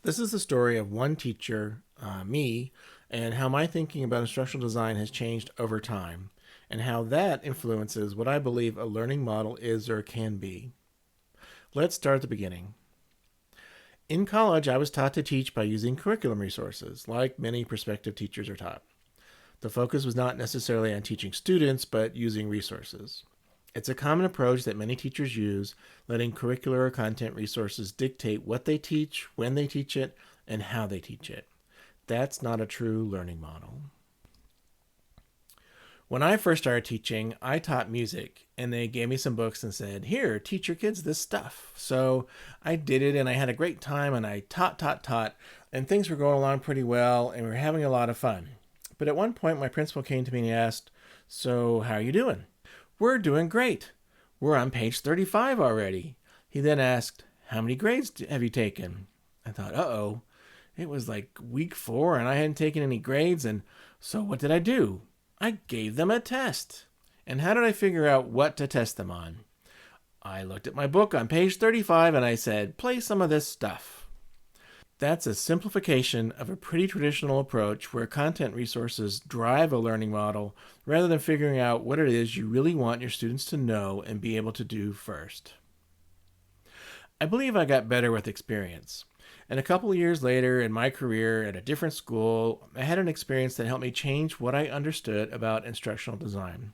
This is the story of one teacher, me, and how my thinking about instructional design has changed over time, and how that influences what I believe a learning model is or can be. Let's start at the beginning. In college, I was taught to teach by using curriculum resources, like many prospective teachers are taught. The focus was not necessarily on teaching students, but using resources. It's a common approach that many teachers use, letting curricular or content resources dictate what they teach, when they teach it, and how they teach it. That's not a true learning model. When I first started teaching, I taught music, and they gave me some books and said, "Here, teach your kids this stuff." So I did it, and I had a great time, and I taught, and things were going along pretty well, and we were having a lot of fun. But at one point, my principal came to me and he asked, "So, how are you doing?" "We're doing great. We're on page 35 already." He then asked, "How many grades have you taken?" I thought, uh-oh. It was like week 4 and I hadn't taken any grades, and so what did I do? I gave them a test. And how did I figure out what to test them on? I looked at my book on page 35 and I said, "Play some of this stuff." That's a simplification of a pretty traditional approach where content resources drive a learning model rather than figuring out what it is you really want your students to know and be able to do first. I believe I got better with experience. And a couple of years later in my career at a different school, I had an experience that helped me change what I understood about instructional design.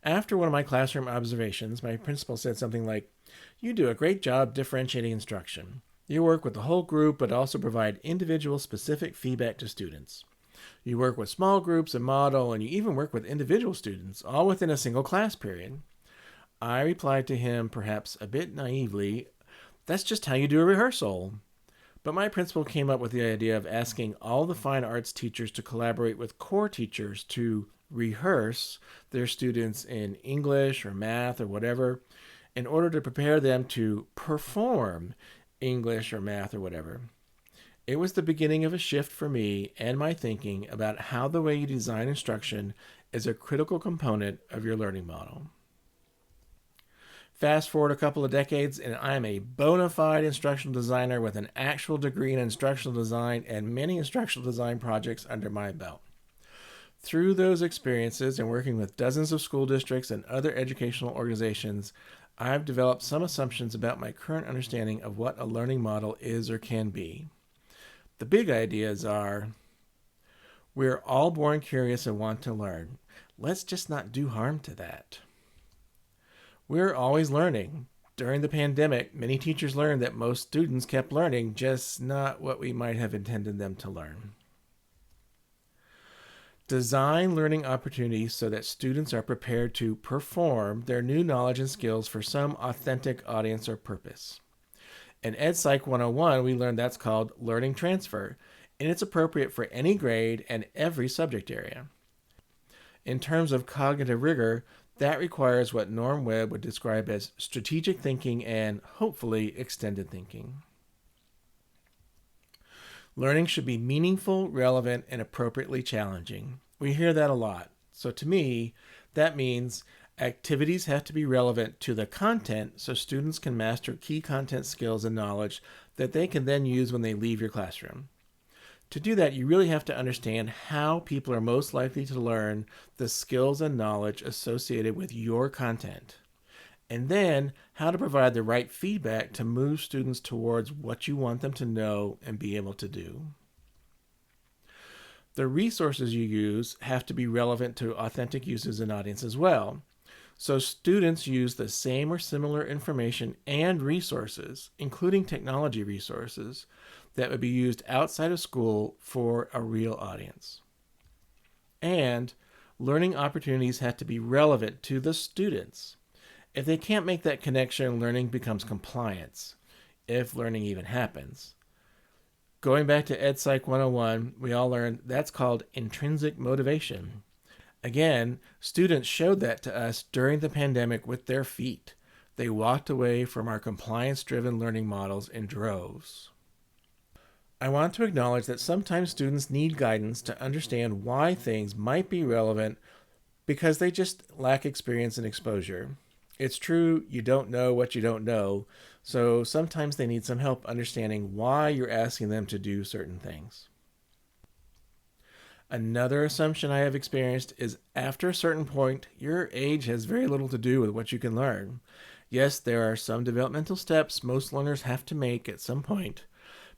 After one of my classroom observations, my principal said something like, "You do a great job differentiating instruction. You work with the whole group, but also provide individual specific feedback to students. You work with small groups and model, and you even work with individual students, all within a single class period." I replied to him, perhaps a bit naively, "That's just how you do a rehearsal." But my principal came up with the idea of asking all the fine arts teachers to collaborate with core teachers to rehearse their students in English or math or whatever in order to prepare them to perform English or math or whatever. It was the beginning of a shift for me and my thinking about how the way you design instruction is a critical component of your learning model. Fast forward a couple of decades, and I'm a bona fide instructional designer with an actual degree in instructional design and many instructional design projects under my belt. Through those experiences and working with dozens of school districts and other educational organizations, I've developed some assumptions about my current understanding of what a learning model is or can be. The big ideas are: we're all born curious and want to learn. Let's just not do harm to that. We're always learning. During the pandemic, many teachers learned that most students kept learning, just not what we might have intended them to learn. Design learning opportunities so that students are prepared to perform their new knowledge and skills for some authentic audience or purpose. In Ed Psych 101, we learned that's called learning transfer, and it's appropriate for any grade and every subject area. In terms of cognitive rigor, that requires what Norm Webb would describe as strategic thinking and, hopefully, extended thinking. Learning should be meaningful, relevant, and appropriately challenging. We hear that a lot. So to me, that means activities have to be relevant to the content so students can master key content skills and knowledge that they can then use when they leave your classroom. To do that, you really have to understand how people are most likely to learn the skills and knowledge associated with your content, and then how to provide the right feedback to move students towards what you want them to know and be able to do. The resources you use have to be relevant to authentic users and audience as well. So students use the same or similar information and resources, including technology resources, that would be used outside of school for a real audience. And learning opportunities have to be relevant to the students. If they can't make that connection, learning becomes compliance, if learning even happens. Going back to Ed Psych 101, we all learned that's called intrinsic motivation. Again, students showed that to us during the pandemic with their feet. They walked away from our compliance-driven learning models in droves. I want to acknowledge that sometimes students need guidance to understand why things might be relevant because they just lack experience and exposure. It's true you don't know what you don't know, So sometimes they need some help understanding why you're asking them to do certain things. Another assumption I have experienced is after a certain point, your age has very little to do with what you can learn. Yes, there are some developmental steps most learners have to make at some point,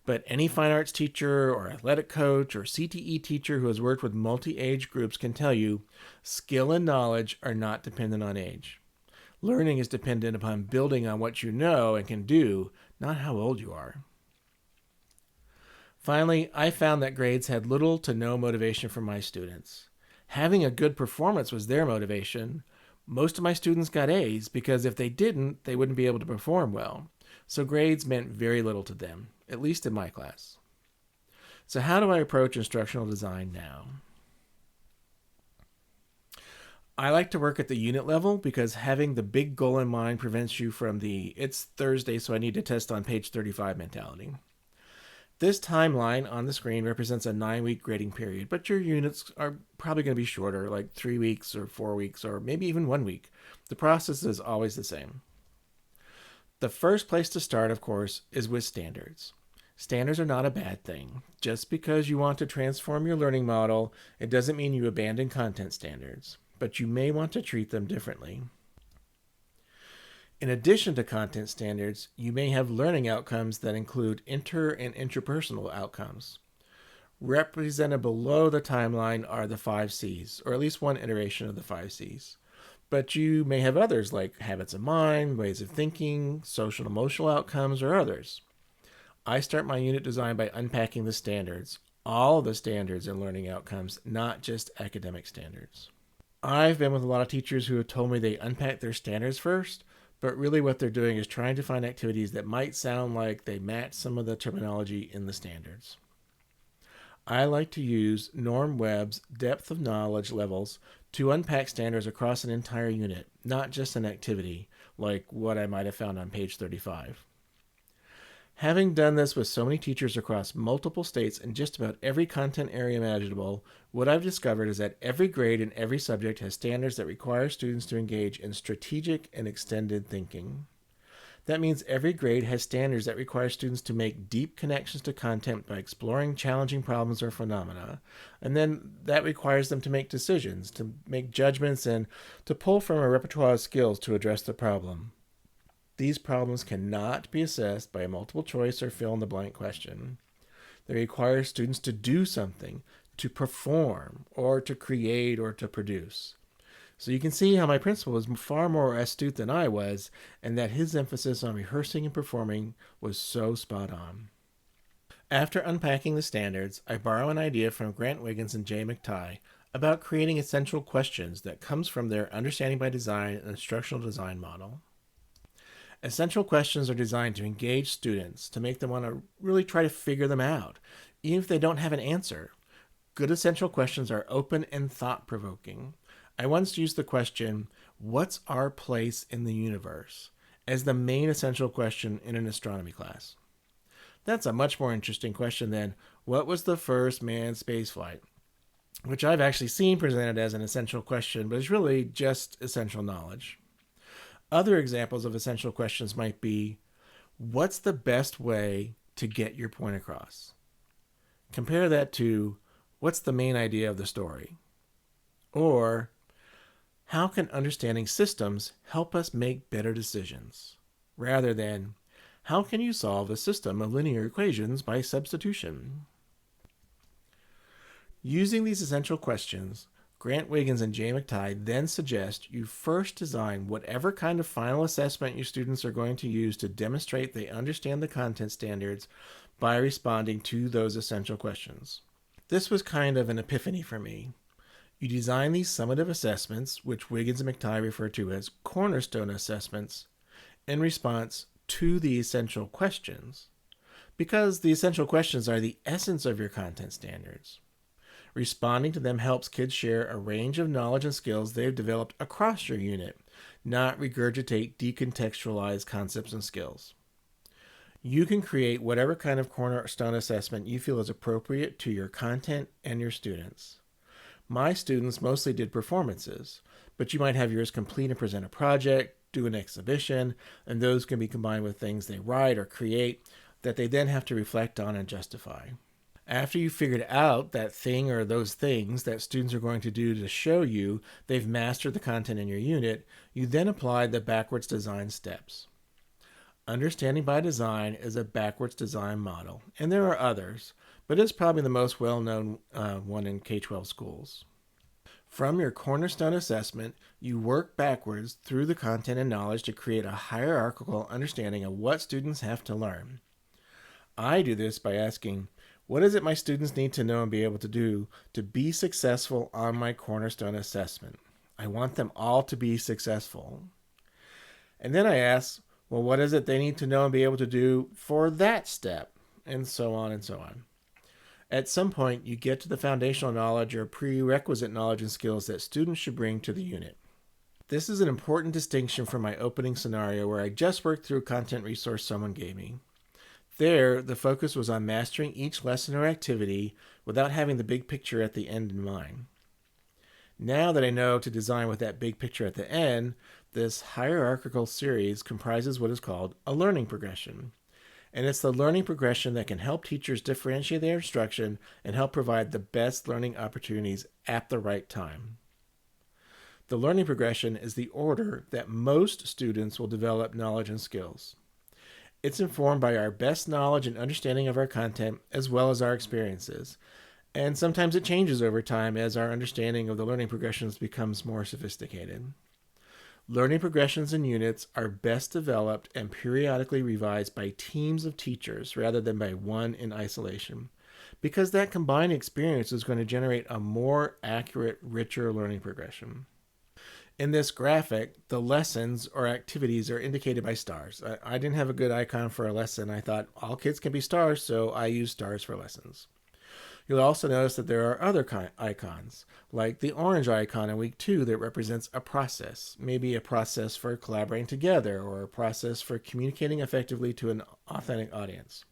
but any fine arts teacher or athletic coach or CTE teacher who has worked with multi age groups can tell you skill and knowledge are not dependent on age. Learning is dependent upon building on what you know and can do, not how old you are. Finally, I found that grades had little to no motivation for my students. Having a good performance was their motivation. Most of my students got A's because if they didn't, they wouldn't be able to perform well. So grades meant very little to them, at least in my class. So, how do I approach instructional design now? I like to work at the unit level because having the big goal in mind prevents you from the it's Thursday, so I need to test on page 35 mentality. This timeline on the screen represents a 9-week grading period, but your units are probably going to be shorter, like 3 weeks or 4 weeks, or maybe even 1 week. The process is always the same. The first place to start, of course, is with standards. Standards are not a bad thing. Just because you want to transform your learning model, it doesn't mean you abandon content standards, but you may want to treat them differently. In addition to content standards, you may have learning outcomes that include inter and interpersonal outcomes. Represented below the timeline are the 5 C's, or at least one iteration of the 5 C's. But you may have others like habits of mind, ways of thinking, social and emotional outcomes, or others. I start my unit design by unpacking the standards, all of the standards and learning outcomes, not just academic standards. I've been with a lot of teachers who have told me they unpack their standards first, but really what they're doing is trying to find activities that might sound like they match some of the terminology in the standards. I like to use Norm Webb's depth of knowledge levels to unpack standards across an entire unit, not just an activity, like what I might have found on page 35. Having done this with so many teachers across multiple states and just about every content area imaginable, what I've discovered is that every grade and every subject has standards that require students to engage in strategic and extended thinking. That means every grade has standards that require students to make deep connections to content by exploring challenging problems or phenomena. And then that requires them to make decisions, to make judgments, and to pull from a repertoire of skills to address the problem. These problems cannot be assessed by a multiple choice or fill in the blank question. They require students to do something, to perform, or to create, or to produce. So you can see how my principal was far more astute than I was, and that his emphasis on rehearsing and performing was so spot on. After unpacking the standards, I borrow an idea from Grant Wiggins and Jay McTighe about creating essential questions that comes from their Understanding by Design and instructional design model. Essential questions are designed to engage students, to make them want to really try to figure them out, even if they don't have an answer. Good essential questions are open and thought-provoking. I once used the question, "What's our place in the universe?" as the main essential question in an astronomy class. That's a much more interesting question than, "What was the first manned spaceflight?" which I've actually seen presented as an essential question, but is really just essential knowledge. Other examples of essential questions might be, what's the best way to get your point across? Compare that to, what's the main idea of the story? Or, how can understanding systems help us make better decisions? Rather than, how can you solve a system of linear equations by substitution? Using these essential questions, Grant Wiggins and Jay McTighe then suggest you first design whatever kind of final assessment your students are going to use to demonstrate they understand the content standards by responding to those essential questions. This was kind of an epiphany for me. You design these summative assessments, which Wiggins and McTighe refer to as cornerstone assessments, in response to the essential questions, because the essential questions are the essence of your content standards. Responding to them helps kids share a range of knowledge and skills they've developed across your unit, not regurgitate decontextualized concepts and skills. You can create whatever kind of cornerstone assessment you feel is appropriate to your content and your students. My students mostly did performances, but you might have yours complete and present a project, do an exhibition, and those can be combined with things they write or create that they then have to reflect on and justify. After you've figured out that thing or those things that students are going to do to show you they've mastered the content in your unit, you then apply the backwards design steps. Understanding by design is a backwards design model, and there are others, but it's probably the most well-known one in K-12 schools. From your cornerstone assessment, you work backwards through the content and knowledge to create a hierarchical understanding of what students have to learn. I do this by asking, what is it my students need to know and be able to do to be successful on my cornerstone assessment? I want them all to be successful. And then I ask, well, what is it they need to know and be able to do for that step? And so on and so on. At some point, you get to the foundational knowledge or prerequisite knowledge and skills that students should bring to the unit. This is an important distinction from my opening scenario where I just worked through a content resource someone gave me. There, the focus was on mastering each lesson or activity without having the big picture at the end in mind. Now that I know to design with that big picture at the end, this hierarchical series comprises what is called a learning progression. And it's the learning progression that can help teachers differentiate their instruction and help provide the best learning opportunities at the right time. The learning progression is the order that most students will develop knowledge and skills. It's informed by our best knowledge and understanding of our content as well as our experiences. And sometimes it changes over time as our understanding of the learning progressions becomes more sophisticated. Learning progressions and units are best developed and periodically revised by teams of teachers rather than by one in isolation, because that combined experience is going to generate a more accurate, richer learning progression. In this graphic, the lessons or activities are indicated by stars. I didn't have a good icon for a lesson. I thought all kids can be stars, so I used stars for lessons. You'll also notice that there are other icons, like the orange icon in week 2 that represents a process, maybe a process for collaborating together or a process for communicating effectively to an authentic audience.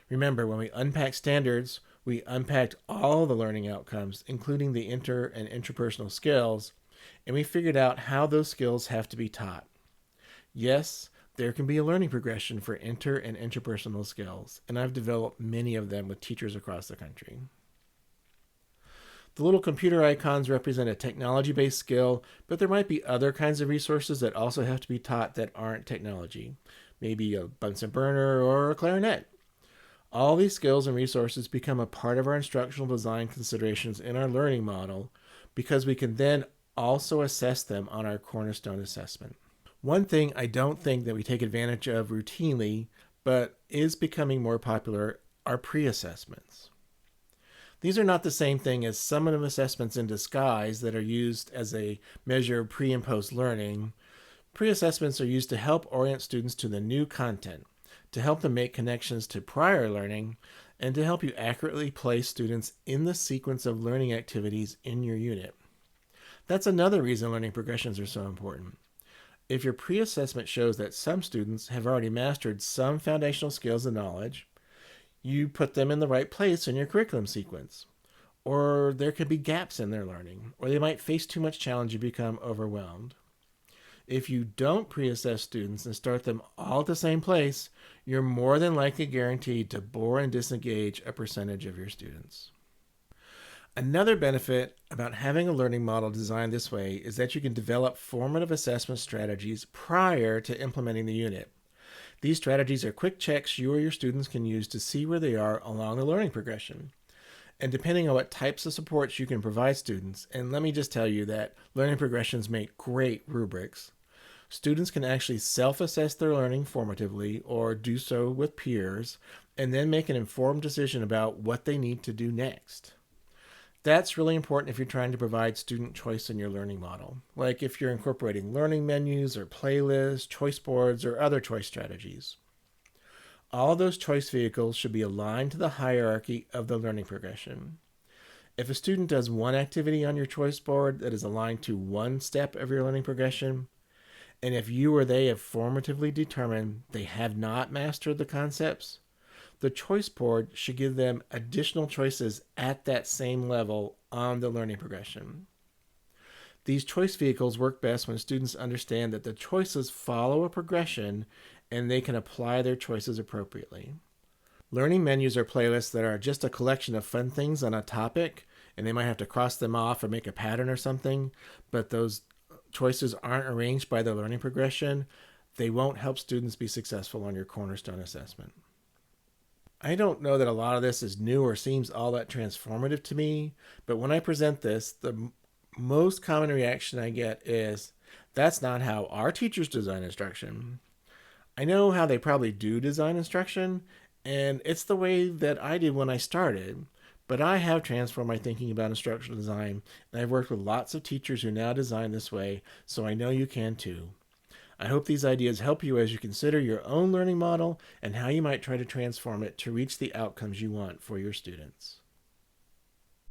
Remember, when we unpacked standards, we unpacked all the learning outcomes, including the inter and interpersonal skills, and we figured out how those skills have to be taught. Yes, there can be a learning progression for inter and interpersonal skills, and I've developed many of them with teachers across the country. The little computer icons represent a technology-based skill, but there might be other kinds of resources that also have to be taught that aren't technology. Maybe a Bunsen burner or a clarinet. All these skills and resources become a part of our instructional design considerations in our learning model because we can then also assess them on our cornerstone assessment. One thing I don't think that we take advantage of routinely, but is becoming more popular, are pre-assessments. These are not the same thing as summative assessments in disguise that are used as a measure of pre and post learning. Pre-assessments are used to help orient students to the new content, to help them make connections to prior learning, and to help you accurately place students in the sequence of learning activities in your unit. That's another reason learning progressions are so important. If your pre-assessment shows that some students have already mastered some foundational skills and knowledge, you put them in the right place in your curriculum sequence. Or there could be gaps in their learning, or they might face too much challenge and become overwhelmed. If you don't pre-assess students and start them all at the same place, you're more than likely guaranteed to bore and disengage a percentage of your students. Another benefit about having a learning model designed this way is that you can develop formative assessment strategies prior to implementing the unit. These strategies are quick checks you or your students can use to see where they are along the learning progression. And depending on what types of supports you can provide students, and let me just tell you that learning progressions make great rubrics, students can actually self-assess their learning formatively or do so with peers, and then make an informed decision about what they need to do next. That's really important if you're trying to provide student choice in your learning model, like if you're incorporating learning menus or playlists, choice boards, or other choice strategies. All those choice vehicles should be aligned to the hierarchy of the learning progression. If a student does one activity on your choice board that is aligned to one step of your learning progression, and if you or they have formatively determined they have not mastered the concepts, the choice board should give them additional choices at that same level on the learning progression. These choice vehicles work best when students understand that the choices follow a progression and they can apply their choices appropriately. Learning menus are playlists that are just a collection of fun things on a topic, and they might have to cross them off or make a pattern or something, but those choices aren't arranged by the learning progression. They won't help students be successful on your cornerstone assessment. I don't know that a lot of this is new or seems all that transformative to me, but when I present this, the most common reaction I get is, that's not how our teachers design instruction. I know how they probably do design instruction, and it's the way that I did when I started. But I have transformed my thinking about instructional design, and I've worked with lots of teachers who now design this way, so I know you can too. I hope these ideas help you as you consider your own learning model and how you might try to transform it to reach the outcomes you want for your students.